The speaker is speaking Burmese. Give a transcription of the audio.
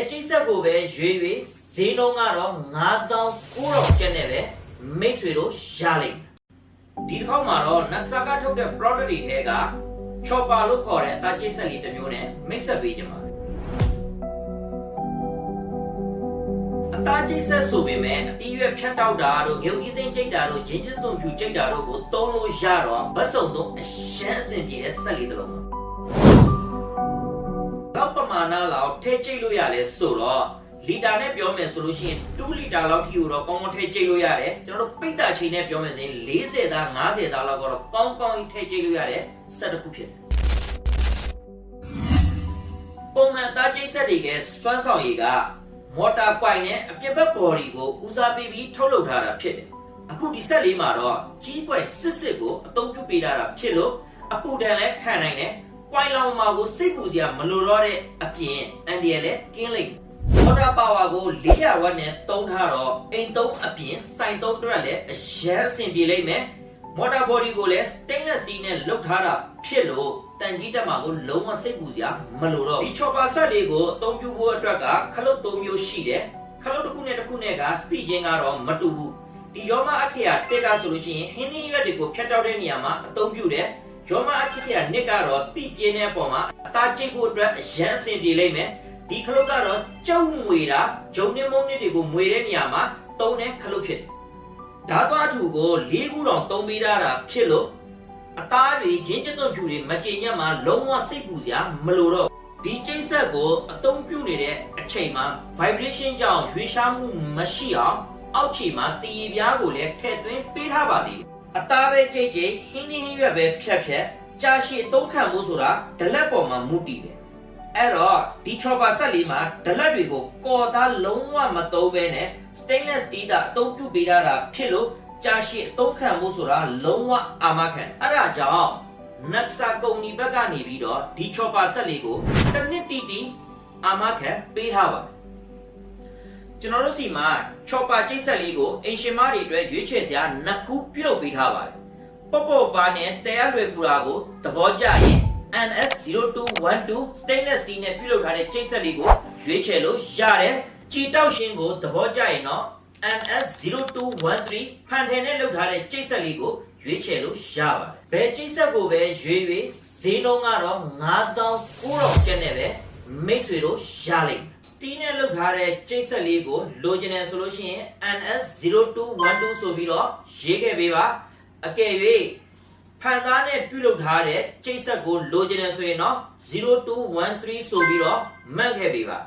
ချိတ်ဆက်ကိုပဲရွေ၍ဈေးနှုန်းကတော့9,900ကျပ်နဲ့ပဲမိတ်ဆွေတို့ရလိမ့်ဒီတစ်ခေါက်မှာတော့ Naxa ကထုတ်တဲ့ product တွေထဲက chopper လို့ခေါ်တဲ့အသားချိတ်ဆက်လေးတစ်မျိုးနဲ့မိတ်ဆက်ပေးကြပါမယ်အသားချိတ်ဆက်ဆိုပေမဲ့အတီးရွက်ဖြတ်တောက်တာတို့ဂုံကြီးစိမ့်ကြိတ်တာတို့ဂျင်းကျသွန်ဖြူကြိတ်တာတို့ကိုသုံးလို့ရတော့ဘတ်စုံသုံးအရှမ်းအဆင်ပြေတဲ့ဆက်လေးတစ်လုံးပါလောက်ပမာဏလောက်ထည့်ကြိတ်လို့ရလဲဆိုတော့လီတာနဲ့ပြောမယ်ဆိုလို့ရှိရင်2လီတာလောက်ထိကိုတော့ကောင်းကောင်းထည့်ကြိတ်လို့ရတယ်ကျွန်တော်တို့ပိတ်တာချိန်နဲ့ပြောမယ်ဆိုရင်40သား50သားလောက်ကတော့ကောင်းကောင်းထည့်ကြိတ်လို့ရတယ်ဆက်တစ်ခုဖြစ်တယ်ပုံမှန်သားကြိတ်ဆက်တွေကစွမ်းဆောင်ရည်ကမော်တာကွိုင်နဲ့အပြစ်ဘက်ဘော်ဒီကိုဦးစားပေးပြီးထုတ်လုပ်ထားတာဖြစ်တယ်အခုဒီဆက်လေးမှာတော့ကြီးပွိုင်စစ်ကိုအသုံးပြုပေးထားတာဖြစ်လို့အပူဒဏ်လည်းခံနိုင်တယ်ကွိုင်လောင်မာကိုစိတ်ပူစရာမလိုတော့တဲ့အပြင်အန်ဒီရလည်းကင်းလိမ့်မော်တာပါဝါကို400ဝက်နဲ့သုံးထားတော့အိမ်သုံးအပြင်စိုင်သုံးအတွက်လည်းအရန်အဆင်ပြေလိမ့်မယ်မော်တာဘော်ဒီကိုလည်း stainless steel နဲ့လုပ်ထားတာဖြစ်လို့တန်ကြီးတက်မှာကိုလုံးဝစိတ်ပူစရာမလိုတော့ဒီ chopper set လေးကိုအသုံးပြုဖို့အတွက်ကခလုတ်3မျိုးရှိတယ်ခလုတ်တစ်ခုနဲ့တစ်ခုနဲ့က speed ချင်းကတော့မတူဘူးဒီရောမအခရာတက်ကဆိုလို့ရှိရင်ဟင်းသီးရွက်တွေကိုဖြတ်တောက်တဲ့နေရာမှာအသုံးပြုတယ်ရောမအခရာနှစ်ကတော့ speed ပြင်းတဲ့အပေါ်မှာအသားကျိတ်ဖို့အတွက်အရန်အဆင်ပြေလိမ့်မယ်ဒီခလုတ်ကတော့ကြောက်ငွေတာဂျုံနှင်းမုန်းနစ်တွေကိုမွေတဲ့နေရာမှာသုံးတဲ့ခလုတ်ဖြစ်တယ်ဓာတ်သွားထူကို4ခုတောင်သုံးပေးထားတာဖြစ်လို့အသားတွေဂျင်းကျသွန်ဖြူတွေမကြေညက်မှာလုံးဝစိတ်ပူစရာမလိုတော့ဒီကျိတ်ဆက်ကိုအသုံးပြုနေတဲ့အချိန်မှာ vibration ကြောင့်ရွေးရှားမှုမရှိအောင်အောက်ခြေမှာတည်ရပြားကိုလည်းထည့်သွင်းပေးထားပါသည်အသားပဲကြိတ်ကြိတ်ဟင်းသီးဟင်းရွက်ပဲဖြတ်ကြာရှည်သုံးခံမှုဆိုတာဒလက်ပေါ်မှာမူတည်တယ်အဲ့တော့ဒီ chopper set လေးမှာဒလက်တွေကိုကော်သားလုံးဝမသုံးဘဲနဲ့ stainless steel အသုံးပြုပေးထားတာဖြစ်လို့ကြာရှည်အသုံးခံမှုဆိုတာလုံးဝအာမခံအဲ့ဒါကြောင့် Naxa ကုမ္ပဏီဘက်ကနေပြီးတော့ဒီ chopper set လေးကိုတစ်နှစ်တီအာမခံပေးထားပါတယ်ကျွန်တော်တို့စီမှာ chopper ကျိတ်ဆက်လေးကိုအင်ရှင်မတွေအတွက်ရွေးချယ်စရာနှစ်ခုပြုလုပ်ပေးထားပါတယ်ပေါ့ပါနဲ့တဲရလွယ်ကူတာကိုသဘောကျရင် NS0212 stainless steel နဲ့ပြုလုပ်ထားတဲ့ကျိတ်ဆက်လေးကိုရွေးချယ်လို့ရတယ်ကြည်တောက်ရှင်ကိုသဘောကျရင်တော့ NS0213 ဖန်ထယ်နဲ့လုပ်ထားတဲ့ကျိတ်ဆက်လေးကိုရွေးချယ်လို့ရပါတယ်ဘယ်ကျိတ်ဆက်ကိုပဲရွေး၍ဈေးနှုန်းကတော့9,900ကျပ်နဲ့ပဲမိတ်ဆွေတို့ရလိမ့်မယ်စတီးနဲ့လုပ်ထားတဲ့ကျိတ်ဆက်လေးကိုလိုချင်တယ်ဆိုလို့ရှိရင် NS0212 ဆိုပြီးတော့ရေးခဲ့ပေးပါအကယ်၍ဖန်သားနဲ့ပြုလုပ်ထားတဲ့ကျိတ်ဆက်ကိုလိုချင်တယ်ဆိုရင်တော့0213ဆိုပြီးတော့မှတ်ခဲ့ပေးပါ